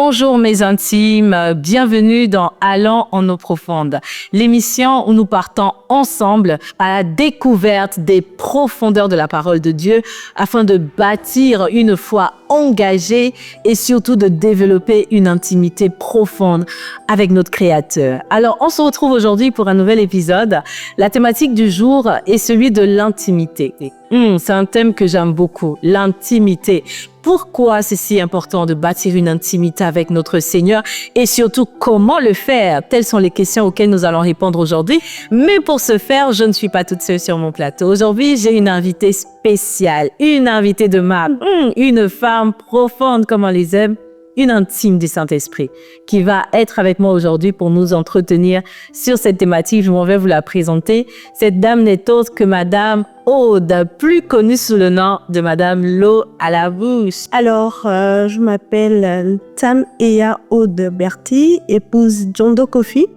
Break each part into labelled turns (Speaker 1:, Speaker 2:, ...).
Speaker 1: Bonjour mes intimes, bienvenue dans Allons en eau profonde, l'émission où nous partons ensemble à la découverte des profondeurs de la parole de Dieu afin de bâtir une foi engagée et surtout de développer une intimité profonde avec notre Créateur. Alors on se retrouve aujourd'hui pour un nouvel épisode. La thématique du jour est celui de l'intimité. C'est un thème que j'aime beaucoup, l'intimité. Pourquoi c'est si important de bâtir une intimité avec notre Seigneur et surtout comment le faire? Telles sont les questions auxquelles nous allons répondre aujourd'hui. Mais pour ce faire, je ne suis pas toute seule sur mon plateau. Aujourd'hui, j'ai une invitée spéciale, une invitée de marque, une femme profonde comme on les aime, une intime du Saint-Esprit qui va être avec moi aujourd'hui pour nous entretenir sur cette thématique. Je m'en vais vous la présenter. Cette dame n'est autre que Madame Aude, plus connue sous le nom de Madame l'eau à la bouche.
Speaker 2: Alors, je m'appelle Tam Eya Aude Berti, épouse John Doe Kofi,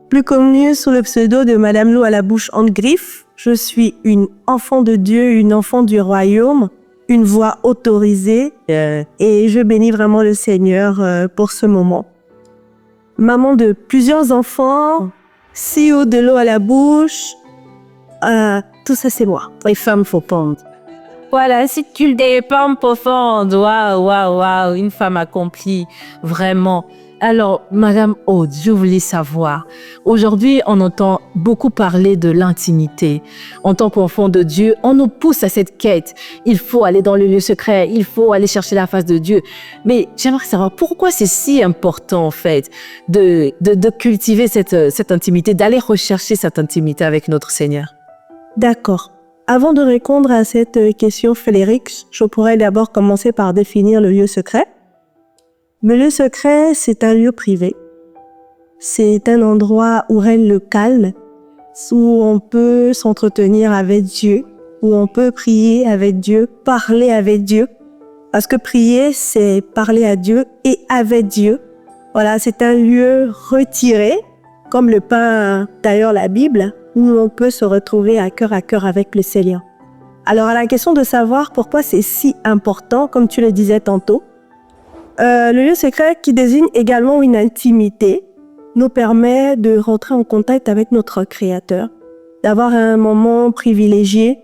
Speaker 2: plus connue sous le pseudo de Madame l'eau à la bouche en griffe. Je suis une enfant de Dieu, une enfant du royaume, une voix autorisée et je bénis vraiment le Seigneur pour ce moment. Maman de plusieurs enfants, CEO de l'eau à la bouche, tout ça c'est moi.
Speaker 1: Les femmes profondes. Voilà, si tu des femmes profondes, waouh, une femme accomplie, vraiment. Alors, Madame Aude, je voulais savoir, aujourd'hui, on entend beaucoup parler de l'intimité. En tant qu'enfant de Dieu, on nous pousse à cette quête. Il faut aller dans le lieu secret, il faut aller chercher la face de Dieu. Mais j'aimerais savoir pourquoi c'est si important, en fait, de cultiver cette intimité, d'aller rechercher cette intimité avec notre Seigneur.
Speaker 2: D'accord. Avant de répondre à cette question, Félix, je pourrais d'abord commencer par définir le lieu secret. Le lieu secret, c'est un lieu privé. C'est un endroit où règne le calme, où on peut s'entretenir avec Dieu, où on peut prier avec Dieu, parler avec Dieu. Parce que prier, c'est parler à Dieu et avec Dieu. Voilà, c'est un lieu retiré, comme le peint d'ailleurs la Bible, où on peut se retrouver à cœur avec le Seigneur. Alors, à la question de savoir pourquoi c'est si important, comme tu le disais tantôt, le lieu secret qui désigne également une intimité nous permet de rentrer en contact avec notre Créateur, d'avoir un moment privilégié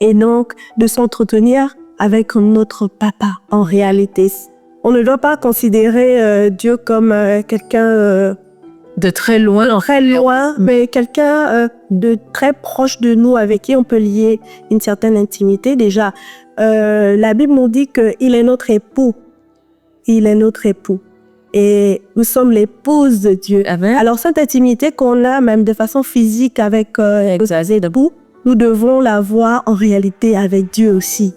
Speaker 2: et donc de s'entretenir avec notre Papa en réalité. On ne doit pas considérer Dieu comme quelqu'un
Speaker 1: de très loin,
Speaker 2: mais quelqu'un de très proche de nous avec qui on peut lier une certaine intimité. Déjà, la Bible nous dit qu'il est notre époux. Il est notre époux. Et nous sommes l'épouse de Dieu.
Speaker 1: Amen.
Speaker 2: Alors, cette intimité qu'on a même de façon physique avec nos époux, nous devons l'avoir en réalité avec Dieu aussi.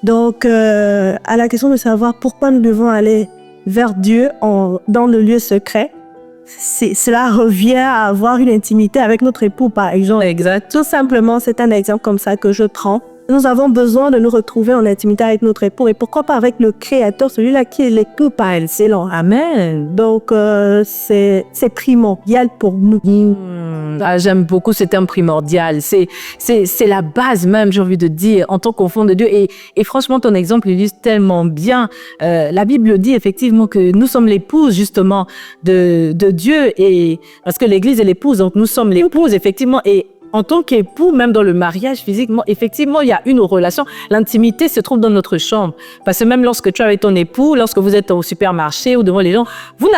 Speaker 2: Donc, à la question de savoir pourquoi nous devons aller vers Dieu dans le lieu secret, cela revient à avoir une intimité avec notre époux, par exemple.
Speaker 1: Exact.
Speaker 2: Tout simplement, c'est un exemple comme ça que je prends. Nous avons besoin de nous retrouver en intimité avec notre époux et pourquoi pas avec le Créateur, celui-là qui est l'époux par excellence.
Speaker 1: Amen.
Speaker 2: Donc, c'est primordial pour nous.
Speaker 1: J'aime beaucoup ce terme primordial. C'est la base même, j'ai envie de dire, en tant qu'enfant de Dieu. Et franchement, ton exemple illustre tellement bien. La Bible dit effectivement que nous sommes l'épouse, justement, de Dieu. Et parce que l'Église est l'épouse, donc nous sommes l'épouse, effectivement. Et en tant qu'époux, même dans le mariage physiquement, effectivement, il y a une relation. L'intimité se trouve dans notre chambre. Parce que même lorsque tu es avec ton époux, lorsque vous êtes au supermarché ou devant les gens, vous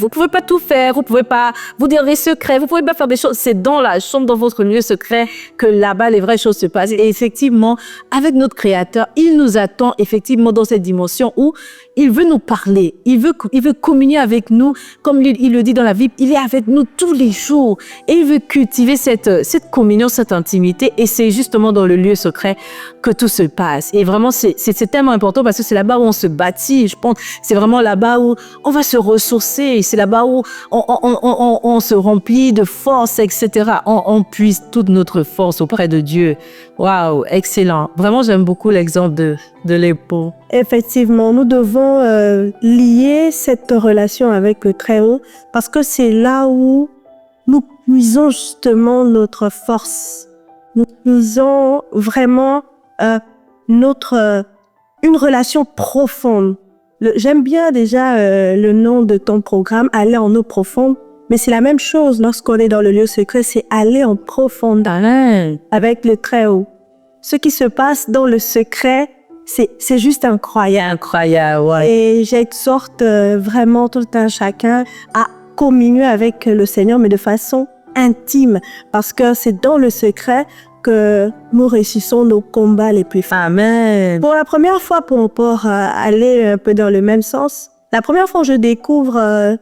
Speaker 1: pouvez pas tout faire, vous pouvez pas vous dire les secrets, vous pouvez pas faire des choses. C'est dans la chambre, dans votre lieu secret, que là-bas, les vraies choses se passent. Et effectivement, avec notre Créateur, il nous attend effectivement dans cette dimension où il veut nous parler. Il veut communier avec nous. Comme il le dit dans la Bible, il est avec nous tous les jours. Et il veut cultiver cette communion, cette intimité. Et c'est justement dans le lieu secret que tout se passe. Et vraiment, c'est tellement important parce que c'est là-bas où on se bâtit. Je pense c'est vraiment là-bas où on va se ressourcer. C'est là-bas où on se remplit de force, etc. On puise toute notre force auprès de Dieu. Waouh, excellent. Vraiment, j'aime beaucoup l'exemple de l'époux.
Speaker 2: Effectivement, nous devons lier cette relation avec le Très-Haut parce que c'est là où nous puisons justement notre force. Nous puisons vraiment une relation profonde J'aime bien déjà le nom de ton programme, aller en eau profonde. Mais c'est la même chose lorsqu'on est dans le lieu secret, c'est aller en profondeur avec le Très-Haut. Ce qui se passe dans le secret, c'est juste incroyable.
Speaker 1: Incroyable, ouais.
Speaker 2: Et j'exhorte vraiment tout un chacun à communier avec le Seigneur, mais de façon intime, parce que c'est dans le secret que nous réussissons nos combats les plus forts.
Speaker 1: Amen.
Speaker 2: Pour la première fois, pour aller un peu dans le même sens, la première fois que je découvre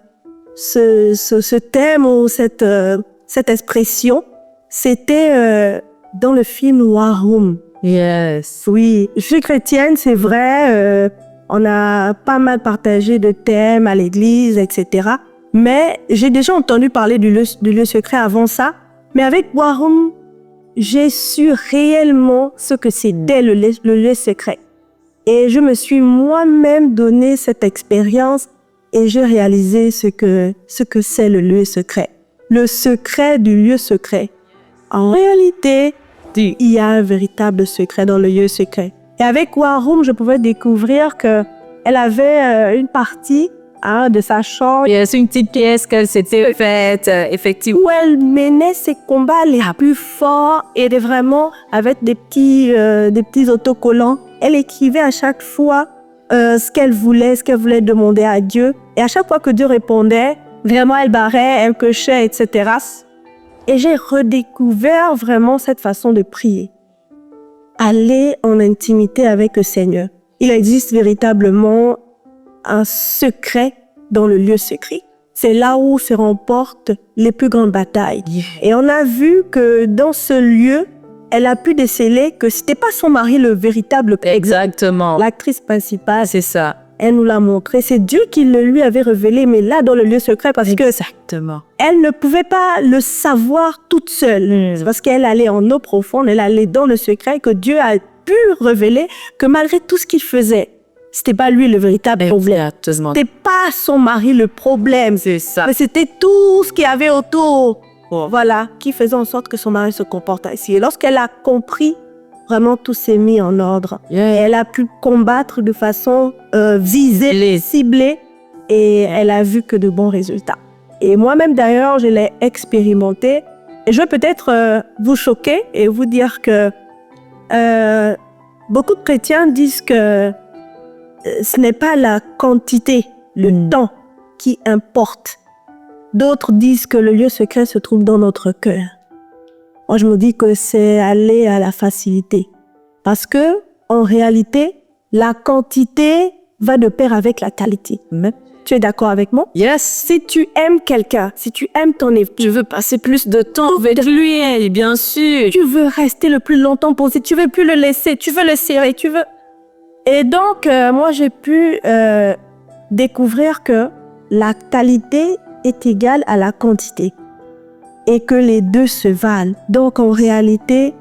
Speaker 2: ce thème ou cette expression, c'était dans le film War Room.
Speaker 1: Yes.
Speaker 2: Oui, je suis chrétienne, c'est vrai, on a pas mal partagé de thèmes à l'église, etc. Mais j'ai déjà entendu parler du lieu secret avant ça. Mais avec War Room, j'ai su réellement ce que c'était le lieu secret. Et je me suis moi-même donné cette expérience et j'ai réalisé ce que c'est le lieu secret. Le secret du lieu secret. En réalité, il y a un véritable secret dans le lieu secret. Et avec War Room, je pouvais découvrir que elle avait une partie de sa chambre.
Speaker 1: Yes, une petite pièce qu'elle s'était faite, effectivement.
Speaker 2: Où elle menait ses combats les plus forts et vraiment avec des petits autocollants. Elle écrivait à chaque fois ce qu'elle voulait demander à Dieu. Et à chaque fois que Dieu répondait, vraiment elle barrait, elle cochait, etc. Et j'ai redécouvert vraiment cette façon de prier. Aller en intimité avec le Seigneur. Il existe véritablement un secret dans le lieu secret. C'est là où se remportent les plus grandes batailles. Et on a vu que dans ce lieu, elle a pu déceler que c'était pas son mari le véritable.
Speaker 1: Exactement.
Speaker 2: L'actrice principale,
Speaker 1: C'est ça.
Speaker 2: elle nous l'a montré. C'est Dieu qui le lui avait révélé, mais là, dans le lieu secret, parce que
Speaker 1: Exactement.
Speaker 2: elle ne pouvait pas le savoir toute seule. Parce qu'elle allait en eau profonde, elle allait dans le secret que Dieu a pu révéler que malgré tout ce qu'il faisait, c'était pas lui le véritable problème.
Speaker 1: Exactement.
Speaker 2: C'était pas son mari le problème.
Speaker 1: C'est ça.
Speaker 2: Mais c'était tout ce qu'il y avait autour. Voilà, qui faisait en sorte que son mari se comporte ainsi. Et lorsqu'elle a compris, vraiment tout s'est mis en ordre.
Speaker 1: Yeah.
Speaker 2: Et elle a pu combattre de façon visée, ciblée. Et elle a vu que de bons résultats. Et moi-même d'ailleurs, je l'ai expérimenté. Et je vais peut-être vous choquer et vous dire que beaucoup de chrétiens disent que ce n'est pas la quantité, le temps qui importe. D'autres disent que le lieu secret se trouve dans notre cœur. Moi, je me dis que c'est aller à la facilité. Parce que, en réalité, la quantité va de pair avec la qualité. Tu es d'accord avec moi?
Speaker 1: Yes.
Speaker 2: Si tu aimes quelqu'un, si tu aimes ton époux,
Speaker 1: Je veux passer plus de temps avec lui, bien sûr.
Speaker 2: tu veux rester le plus longtemps posé, tu veux plus le laisser, tu veux le serrer, tu veux... Et donc, moi, j'ai pu découvrir que la qualité est égale à la quantité et que les deux se valent. Donc, en réalité,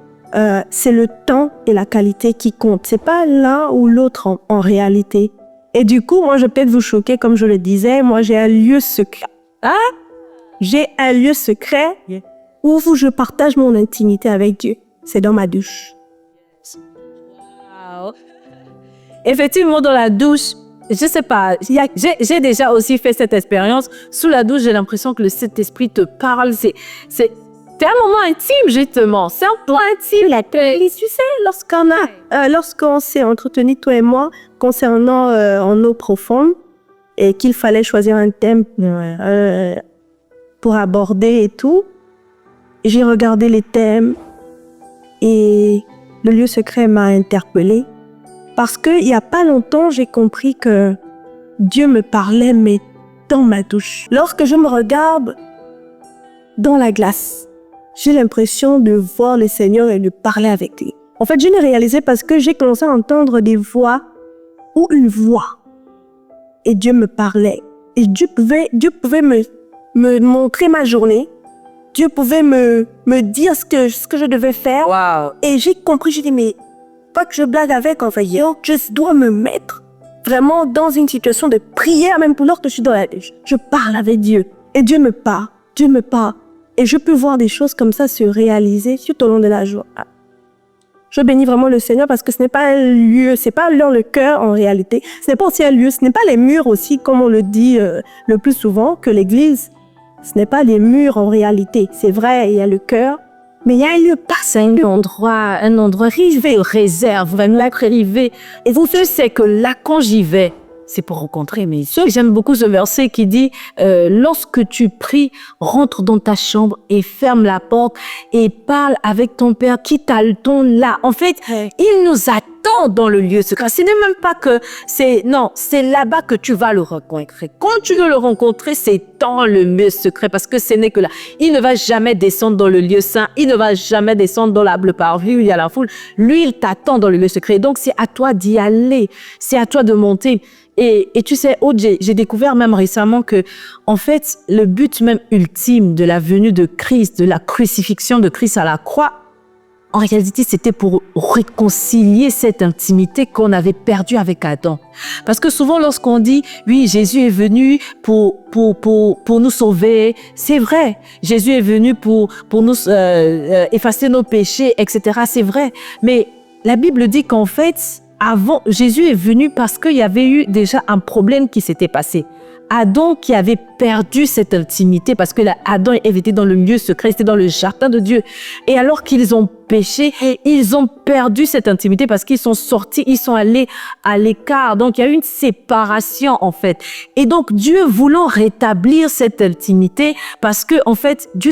Speaker 2: c'est le temps et la qualité qui comptent. C'est pas l'un ou l'autre en réalité. Et du coup, moi, je vais peut-être vous choquer, comme je le disais. Moi, j'ai un lieu secret. J'ai un lieu secret où je partage mon intimité avec Dieu. C'est dans ma douche.
Speaker 1: Wow. Effectivement, dans la douche, je sais pas, j'ai déjà aussi fait cette expérience. Sous la douche, j'ai l'impression que le Saint-Esprit te parle. C'est un moment intime, justement. C'est un plan intime.
Speaker 2: Et tu sais, lorsqu'on s'est entretenu, toi et moi, concernant en eau profonde, et qu'il fallait choisir un thème pour aborder et tout, j'ai regardé les thèmes et le lieu secret m'a interpellée. Parce qu'il n'y a pas longtemps, j'ai compris que Dieu me parlait, mais dans ma douche. Lorsque je me regarde dans la glace, j'ai l'impression de voir le Seigneur et de parler avec lui. En fait, je l'ai réalisé parce que j'ai commencé à entendre des voix ou une voix. Et Dieu me parlait. Et Dieu pouvait me montrer ma journée. Dieu pouvait me dire ce que je devais faire.
Speaker 1: Wow.
Speaker 2: Et j'ai compris, j'ai dit, mais pas que je blague avec, en fait. Je dois me mettre vraiment dans une situation de prière, même pour l'heure que je suis dans la douche. Je parle avec Dieu. Et Dieu me parle. Dieu me parle. Et je peux voir des choses comme ça se réaliser tout au long de la journée. Je bénis vraiment le Seigneur parce que ce n'est pas un lieu, c'est pas dans le cœur en réalité. Ce n'est pas aussi un lieu, ce n'est pas les murs aussi, comme on le dit le plus souvent, que l'église. Ce n'est pas les murs en réalité. C'est vrai, il y a le cœur, mais il y a un lieu pas, c'est un endroit rivé, réserve, vraiment rivé. Et vous savez, c'est que là, quand j'y vais, c'est pour rencontrer mes soeurs. J'aime beaucoup ce verset qui dit lorsque tu pries, rentre dans ta chambre et ferme la porte et parle avec ton Père qui t'attend là. En fait, il nous attend dans le lieu secret. Ce n'est même pas que c'est là-bas que tu vas le rencontrer. Quand tu veux le rencontrer, c'est dans le lieu secret parce que ce n'est que là. Il ne va jamais descendre dans le lieu saint. Il ne va jamais descendre dans le parvis où il y a la foule. Lui, il t'attend dans le lieu secret. Donc, c'est à toi d'y aller. C'est à toi de monter. Et tu sais, Aude, j'ai découvert même récemment que, en fait, le but même ultime de la venue de Christ, de la crucifixion de Christ à la croix, en réalité, c'était pour réconcilier cette intimité qu'on avait perdue avec Adam. Parce que souvent, lorsqu'on dit, oui, Jésus est venu pour nous sauver, c'est vrai. Jésus est venu pour nous effacer nos péchés, etc. C'est vrai. Mais la Bible dit qu'en fait, avant, Jésus est venu parce qu'il y avait eu déjà un problème qui s'était passé. Adam qui avait perdu cette intimité parce que Adam et Ève étaient dans le lieu secret, c'était dans le jardin de Dieu. Et alors qu'ils ont péché, ils ont perdu cette intimité parce qu'ils sont sortis, ils sont allés à l'écart. Donc il y a eu une séparation en fait. Et donc Dieu voulant rétablir cette intimité parce que en fait Dieu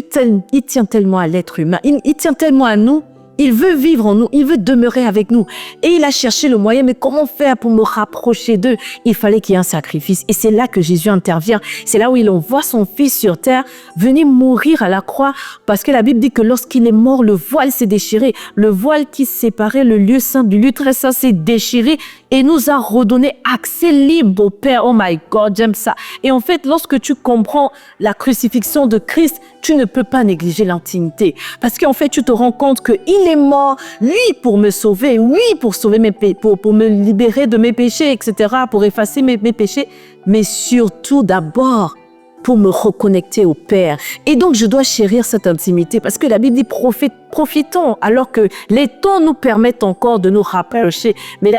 Speaker 2: il tient tellement à l'être humain, il tient tellement à nous. Il veut vivre en nous, il veut demeurer avec nous. Et il a cherché le moyen, mais comment faire pour me rapprocher d'eux? Il fallait qu'il y ait un sacrifice. Et c'est là que Jésus intervient. C'est là où il envoie son Fils sur terre, venir mourir à la croix. Parce que la Bible dit que lorsqu'il est mort, le voile s'est déchiré. Le voile qui séparait le lieu saint du lieu très saint s'est déchiré et nous a redonné accès libre au Père. Oh my God, j'aime ça. Et en fait, lorsque tu comprends la crucifixion de Christ, tu ne peux pas négliger l'intimité. Parce qu'en fait, tu te rends compte qu'il est mort, lui, pour me sauver, oui, pour sauver pour me libérer de mes péchés, etc., pour effacer mes péchés, mais surtout d'abord pour me reconnecter au Père. Et donc, je dois chérir cette intimité parce que la Bible dit profitons alors que les temps nous permettent encore de nous rapprocher. Mais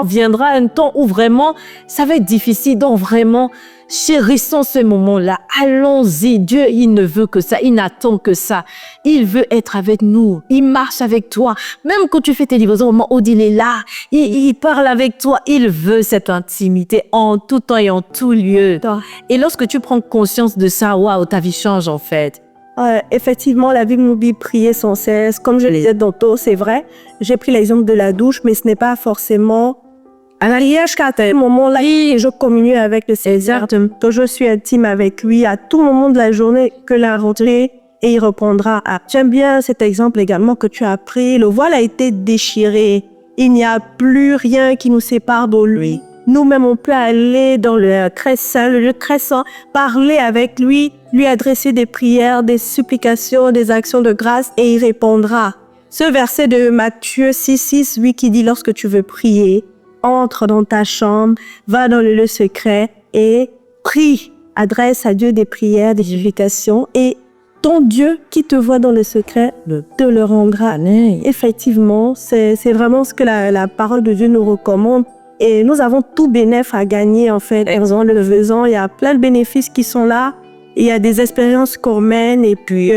Speaker 2: viendra un temps où vraiment, ça va être difficile. Donc, vraiment, chérissons ce moment-là. Allons-y. Dieu, il ne veut que ça. Il n'attend que ça. Il veut être avec nous. Il marche avec toi. Même quand tu fais tes livraisons, au moment où il est là, il parle avec toi. Il veut cette intimité en tout temps et en tout lieu. Et lorsque tu prends conscience de ça, waouh, ta vie change en fait. Effectivement, la Bible nous dit prier sans cesse. Comme je le disais tantôt, c'est vrai. J'ai pris l'exemple de la douche, mais ce n'est pas forcément à l'arrière jusqu'à ce moment-là. Je communie avec le Seigneur, que je suis intime avec lui à tout moment de la journée, que la rentrée, et il répondra. J'aime bien cet exemple également que tu as pris. Le voile a été déchiré. Il n'y a plus rien qui nous sépare de lui. Nous-mêmes, on peut aller dans le très saint, le lieu très saint, parler avec lui, lui adresser des prières, des supplications, des actions de grâce, et il répondra. Ce verset de Matthieu 6, lui qui dit, lorsque tu veux prier, entre dans ta chambre, va dans le lieu secret et prie. Adresse à Dieu des prières, des supplications, et ton Dieu qui te voit dans le secret te le rendra. Effectivement, c'est vraiment ce que la parole de Dieu nous recommande. Et nous avons tout bénéfice à gagner, en fait, en faisant le faisant. Il y a plein de bénéfices qui sont là. Il y a des expériences qu'on mène. Et puis,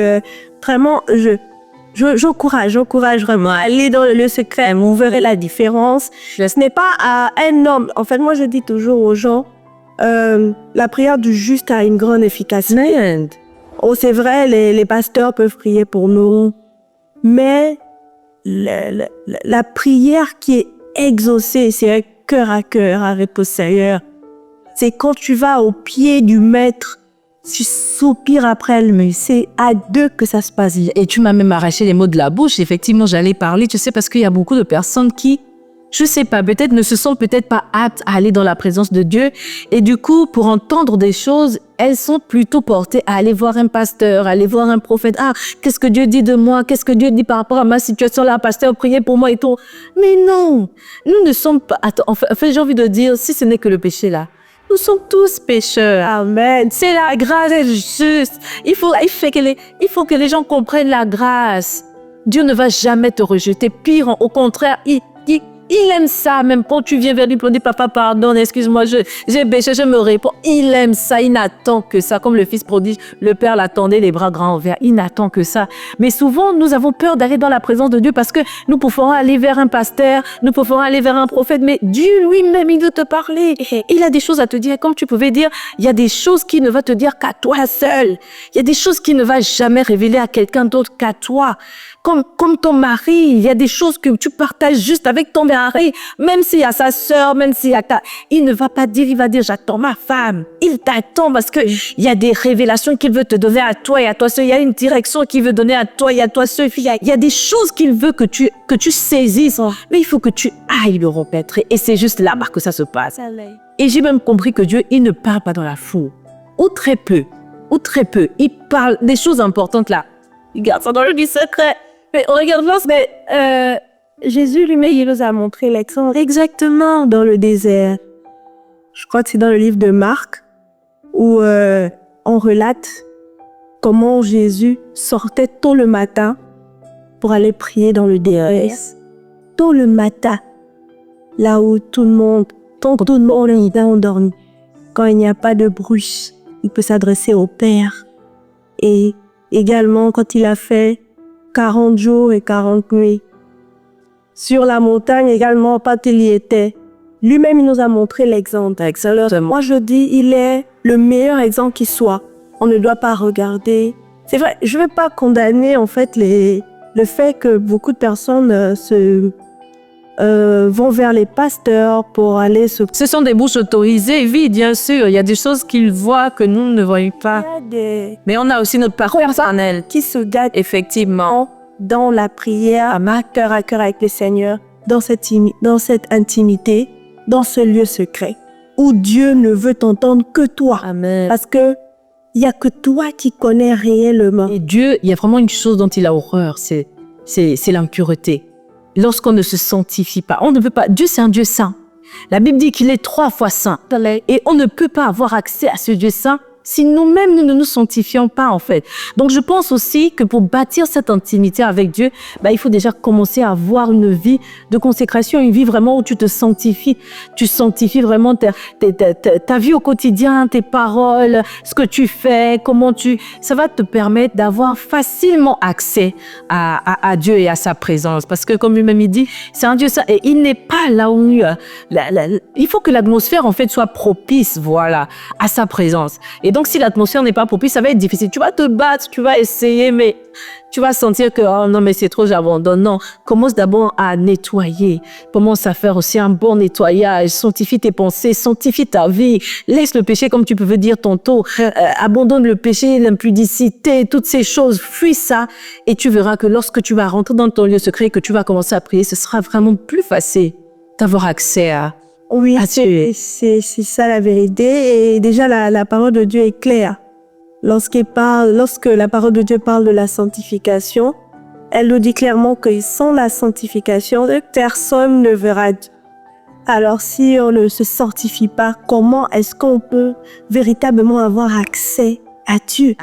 Speaker 2: vraiment, j'encourage vraiment à aller dans le lieu secret. Vous verrez la différence. Ce n'est pas à un homme. En fait, moi, je dis toujours aux gens, la prière du juste a une grande efficacité. Oh, c'est vrai, les pasteurs peuvent prier pour nous. Mais la prière qui est exaucée, c'est cœur à cœur avec le Seigneur. C'est quand tu vas au pied du Maître, tu soupires après elle, mais c'est à deux que ça se passe.
Speaker 1: Et tu m'as même arraché les mots de la bouche. Effectivement, j'allais parler, tu sais, parce qu'il y a beaucoup de personnes qui, je sais pas, peut-être ne se sentent peut-être pas aptes à aller dans la présence de Dieu. Et du coup, pour entendre des choses, elles sont plutôt portées à aller voir un pasteur, à aller voir un prophète. Ah, qu'est-ce que Dieu dit de moi? Qu'est-ce que Dieu dit par rapport à ma situation là? Pasteur, priez pour moi et tout. Mais non, nous ne sommes pas... Attends, en fait, j'ai envie de dire, si ce n'est que le péché là, nous sommes tous pécheurs.
Speaker 2: Amen.
Speaker 1: C'est la grâce est juste. Il faut que les gens comprennent la grâce. Dieu ne va jamais te rejeter. Pire, au contraire, il aime ça, même quand tu viens vers lui pour dire, papa, pardon, excuse-moi, j'ai péché, je me réponds. Il aime ça, il n'attend que ça. Comme le fils prodige, le père l'attendait, les bras grands ouverts. Il n'attend que ça. Mais souvent, nous avons peur d'aller dans la présence de Dieu parce que nous pouvons aller vers un pasteur, nous pouvons aller vers un prophète, mais Dieu lui-même, il veut te parler. Il a des choses à te dire. Comme tu pouvais dire, il y a des choses qu'il ne va te dire qu'à toi seul. Il y a des choses qu'il ne va jamais révéler à quelqu'un d'autre qu'à toi. Comme ton mari, il y a des choses que tu partages juste avec ton mari, même s'il y a sa sœur, même s'il y a il ne va pas dire, il va dire, j'attends ma femme. Il t'attend parce que il y a des révélations qu'il veut te donner à toi et à toi seul. Il y a une direction qu'il veut donner à toi et à toi seul. Il y a des choses qu'il veut que tu saisisses. Mais il faut que tu ailles le repaître. Et c'est juste là-bas que ça se passe. Et j'ai même compris que Dieu, il ne parle pas dans la foule. Ou très peu. Il parle des choses importantes là. Il garde ça dans le secret. Mais on regarde là, mais
Speaker 2: Jésus lui-même, il nous a montré l'exemple exactement dans le désert. Je crois que c'est dans le livre de Marc où on relate comment Jésus sortait tôt le matin pour aller prier dans le désert. Tôt le matin, là où tout le monde est endormi. Quand il n'y a pas de bruit, il peut s'adresser au Père. Et également, quand il a fait 40 jours et 40 nuits. Sur la montagne également, quand il y était, lui-même, il nous a montré l'exemple. Moi, je dis, il est le meilleur exemple qui soit. On ne doit pas regarder. C'est vrai, je ne vais pas condamner, en fait, le fait que beaucoup de personnes vont vers les pasteurs pour aller se...
Speaker 1: Ce sont des bouches autorisées, oui, bien sûr. Il y a des choses qu'ils voient que nous ne voyons pas. Mais on a aussi notre parole personnelle
Speaker 2: qui se gâte
Speaker 1: effectivement
Speaker 2: dans la prière, cœur à cœur avec le Seigneur, dans cette intimité, dans ce lieu secret, où Dieu ne veut t'entendre que toi.
Speaker 1: Amen.
Speaker 2: Parce que il y a que toi qui connais réellement.
Speaker 1: Et Dieu, il y a vraiment une chose dont il a horreur, c'est l'impureté. Lorsqu'on ne se sanctifie pas, on ne peut pas. Dieu, c'est un Dieu saint. La Bible dit qu'il est 3 fois saint. Et on ne peut pas avoir accès à ce Dieu saint si nous-mêmes, nous ne nous sanctifions pas, en fait. Donc, je pense aussi que pour bâtir cette intimité avec Dieu, il faut déjà commencer à avoir une vie de consécration, une vie vraiment où tu te sanctifies. Tu sanctifies vraiment ta vie au quotidien, tes paroles, ce que tu fais, ça va te permettre d'avoir facilement accès à Dieu et à sa présence. Parce que, comme lui-même il dit, c'est un Dieu saint et il n'est pas là où... il faut que l'atmosphère, en fait, soit propice, voilà, à sa présence. Et donc, si l'atmosphère n'est pas propice, ça va être difficile. Tu vas te battre, tu vas essayer, mais tu vas sentir que, oh non, mais c'est trop, j'abandonne. Non, commence d'abord à nettoyer. Commence à faire aussi un bon nettoyage. Sanctifie tes pensées, sanctifie ta vie. Laisse le péché, comme tu peux dire tantôt. Abandonne le péché, l'impudicité, toutes ces choses. Fuis ça. Et tu verras que lorsque tu vas rentrer dans ton lieu secret, que tu vas commencer à prier, ce sera vraiment plus facile d'avoir accès à...
Speaker 2: Oui, c'est ça la vérité. Et déjà, la parole de Dieu est claire. Lorsque la parole de Dieu parle de la sanctification, elle nous dit clairement que sans la sanctification, personne ne verra Dieu. Alors, si on ne se sanctifie pas, comment est-ce qu'on peut véritablement avoir accès à Dieu?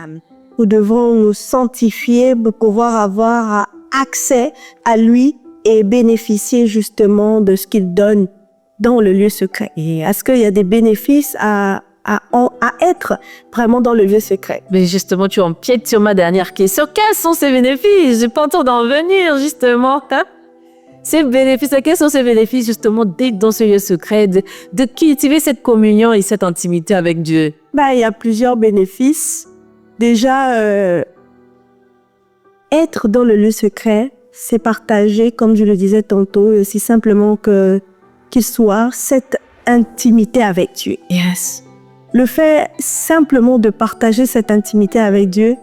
Speaker 2: Nous devons nous sanctifier pour pouvoir avoir accès à lui et bénéficier justement de ce qu'il donne dans le lieu secret. Et est-ce qu'il y a des bénéfices à être vraiment dans le lieu secret?
Speaker 1: Mais justement, tu empiètes sur ma dernière question. Quels sont ces bénéfices? J'ai pas entendu d'en venir, justement. Ces bénéfices, quels sont ces bénéfices, justement, d'être dans ce lieu secret, de cultiver cette communion et cette intimité avec Dieu?
Speaker 2: Il y a plusieurs bénéfices. Déjà, être dans le lieu secret, c'est partager, comme je le disais tantôt, aussi simplement qu'il soit cette intimité avec Dieu.
Speaker 1: Yes.
Speaker 2: Le fait simplement de partager cette intimité avec Dieu,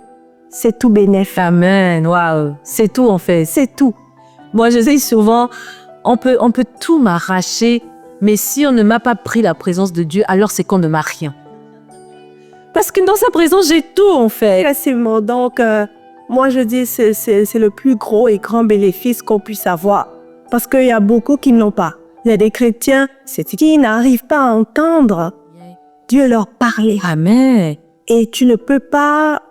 Speaker 2: c'est tout bénéfice.
Speaker 1: Amen. Waouh. C'est tout, en fait.
Speaker 2: C'est tout.
Speaker 1: Moi, je sais souvent, on peut tout m'arracher, mais si on ne m'a pas pris la présence de Dieu, alors c'est qu'on ne m'a rien. Parce que dans sa présence, j'ai tout, en fait.
Speaker 2: Effectivement. Donc, moi, je dis c'est le plus gros et grand bénéfice qu'on puisse avoir. Parce qu'il y a beaucoup qui ne l'ont pas. Il y a des chrétiens qui n'arrivent pas à entendre Dieu leur parler.
Speaker 1: Amen.
Speaker 2: Et tu ne peux pas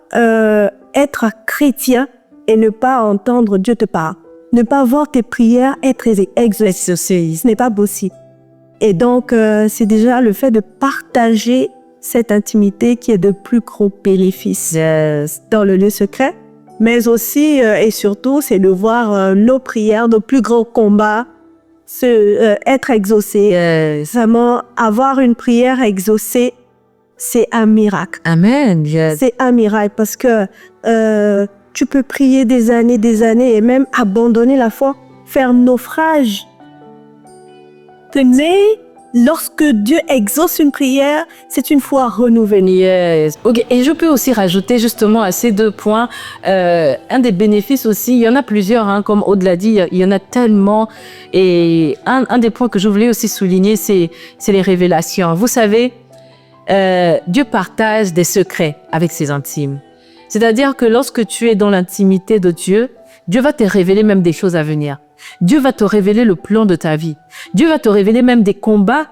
Speaker 2: être chrétien et ne pas entendre Dieu te parle. Ne pas voir tes prières être exaucées. Ce n'est pas possible. Et donc, c'est déjà le fait de partager cette intimité qui est de plus gros bénéfices dans le lieu secret. Mais aussi et surtout, c'est de voir nos prières, nos plus grands combats être exaucés. Vraiment, avoir une prière exaucée, c'est un miracle.
Speaker 1: Amen. Yes.
Speaker 2: C'est un miracle parce que tu peux prier des années et même abandonner la foi, faire naufrage. Mais lorsque Dieu exauce une prière, c'est une foi renouvelée.
Speaker 1: Yes. Okay. Et je peux aussi rajouter justement à ces 2 points, un des bénéfices aussi, il y en a plusieurs, hein, comme Aude l'a dit, il y en a tellement. Et un des points que je voulais aussi souligner, c'est les révélations. Vous savez, Dieu partage des secrets avec ses intimes. C'est-à-dire que lorsque tu es dans l'intimité de Dieu, Dieu va te révéler même des choses à venir. Dieu va te révéler le plan de ta vie. Dieu va te révéler même des combats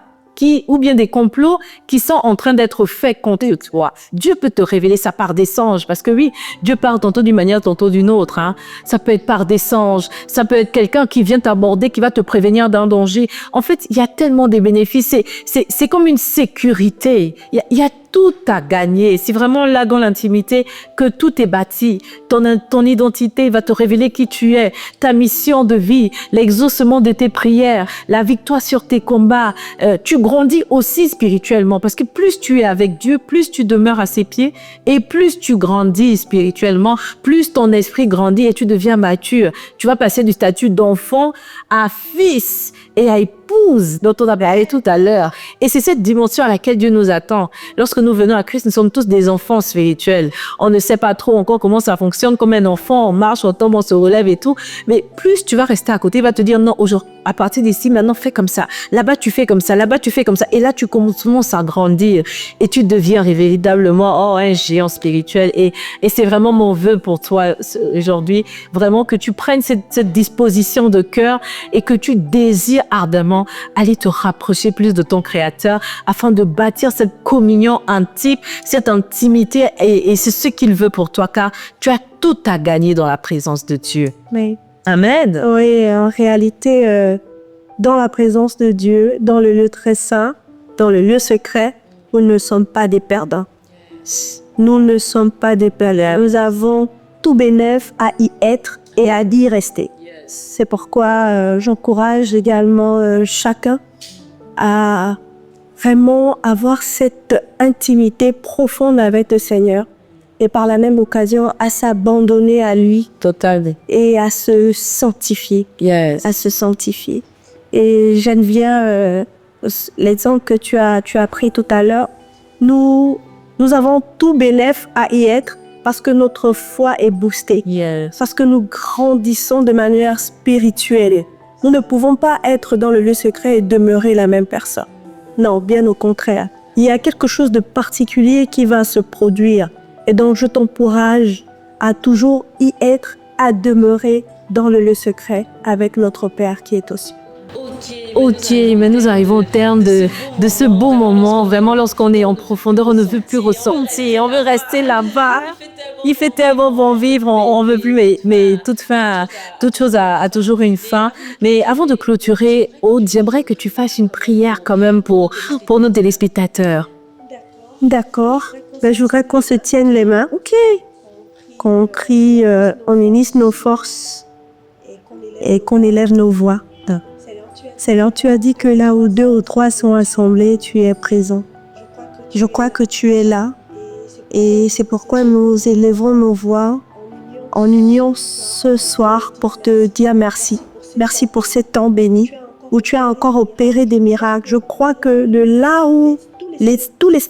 Speaker 1: ou bien des complots qui sont en train d'être faits contre toi. Dieu peut te révéler ça par des anges, parce que oui, Dieu parle tantôt d'une manière, tantôt d'une autre. Hein. Ça peut être par des anges, ça peut être quelqu'un qui vient t'aborder, qui va te prévenir d'un danger. En fait, il y a tellement de bénéfices. C'est comme une sécurité. Il y a tout à gagner. C'est vraiment là dans l'intimité que tout est bâti. Ton identité va te révéler qui tu es, ta mission de vie, l'exaucement de tes prières, la victoire sur tes combats. Tu grandis aussi spirituellement parce que plus tu es avec Dieu, plus tu demeures à ses pieds et plus tu grandis spirituellement, plus ton esprit grandit et tu deviens mature. Tu vas passer du statut d'enfant à fils et à épouse dont on a parlé tout à l'heure. Et c'est cette dimension à laquelle Dieu nous attend. Lorsque nous venons à Christ, nous sommes tous des enfants spirituels. On ne sait pas trop encore comment ça fonctionne. Comme un enfant, on marche, on tombe, on se relève et tout. Mais plus tu vas rester à côté, il va te dire non, aujourd'hui, à partir d'ici, maintenant, fais comme ça. Là-bas, tu fais comme ça. Là-bas, tu fais comme ça. Et là, tu commences à grandir et tu deviens véritablement un géant spirituel. Et c'est vraiment mon vœu pour toi aujourd'hui. Vraiment que tu prennes cette disposition de cœur et que tu désires ardemment aller te rapprocher plus de ton Créateur afin de bâtir cette communion intime, cette intimité et c'est ce qu'il veut pour toi car tu as tout à gagner dans la présence de Dieu.
Speaker 2: Oui.
Speaker 1: Amen.
Speaker 2: Oui, en réalité, dans la présence de Dieu, dans le lieu très saint, dans le lieu secret, nous ne sommes pas des perdants. Nous ne sommes pas des perdants. Nous avons tout bénéfice à y être et à y rester. C'est pourquoi j'encourage également chacun à vraiment avoir cette intimité profonde avec le Seigneur et par la même occasion à s'abandonner à lui.
Speaker 1: Totalement.
Speaker 2: Et à se sanctifier.
Speaker 1: Yes.
Speaker 2: À se sanctifier. Et j'aime bien l'exemple que tu as pris tout à l'heure. Nous avons tout bénéfice à y être parce que notre foi est boostée.
Speaker 1: Yes.
Speaker 2: Parce que nous grandissons de manière spirituelle. Nous ne pouvons pas être dans le lieu secret et demeurer la même personne. Non, bien au contraire. Il y a quelque chose de particulier qui va se produire. Et donc, je t'encourage à toujours y être, à demeurer dans le lieu secret avec notre Père qui est aux cieux.
Speaker 1: Ok, mais nous arrivons au terme de ce beau moment. Vraiment, lorsqu'on est en profondeur, on ne veut plus ressentir. On veut rester là-bas. Il fait tellement bon vivre, on veut plus. Mais toute chose a toujours une fin. Mais avant de clôturer, Aude, j'aimerais que tu fasses une prière quand même pour nos téléspectateurs.
Speaker 2: D'accord. Ben, je voudrais qu'on se tienne les mains. Ok. Qu'on crie, on unisse nos forces et qu'on élève nos voix. Seigneur, tu as dit que là où 2 ou 3 sont assemblés, tu es présent. Je crois que tu es là et c'est pourquoi nous élevons nos voix en union ce soir pour te dire merci. Merci pour ce temps béni où tu as encore opéré des miracles. Je crois que de là où tous les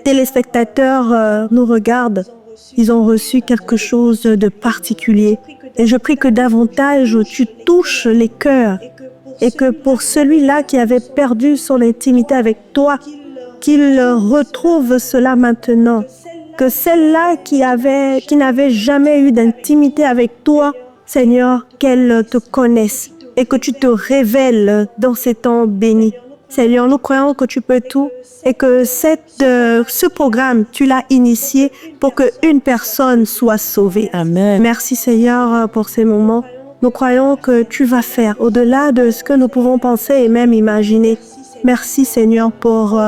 Speaker 2: téléspectateurs nous regardent, ils ont reçu quelque chose de particulier. Et je prie que davantage tu touches les cœurs et que pour celui-là qui avait perdu son intimité avec toi, qu'il retrouve cela maintenant. Que celle-là qui n'avait jamais eu d'intimité avec toi, Seigneur, qu'elle te connaisse et que tu te révèles dans ces temps bénis. Seigneur, nous croyons que tu peux tout et que ce programme, tu l'as initié pour qu'une personne soit sauvée.
Speaker 1: Amen.
Speaker 2: Merci Seigneur pour ces moments. Nous croyons que tu vas faire au-delà de ce que nous pouvons penser et même imaginer. Merci Seigneur pour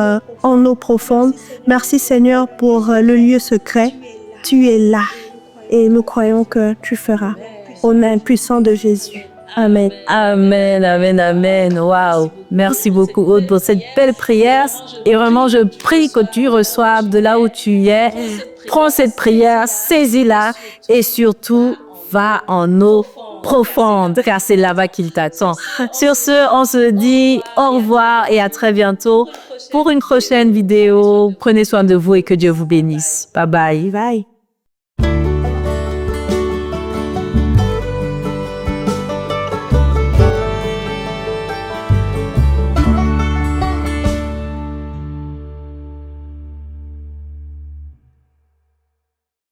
Speaker 2: en eau profonde. Merci Seigneur pour le lieu secret. Tu es là et nous croyons que tu feras. Au nom puissant de Jésus. Amen.
Speaker 1: Amen, amen, amen. Waouh. Merci beaucoup, Aude, pour cette belle prière. Et vraiment, je prie que tu reçoives de là où tu es. Prends cette prière, saisis-la et surtout, va en eau profonde, car c'est là-bas qu'il t'attend. Sur ce, on se dit au revoir et à très bientôt pour une prochaine vidéo. Prenez soin de vous et que Dieu vous bénisse. Bye bye.
Speaker 2: Bye.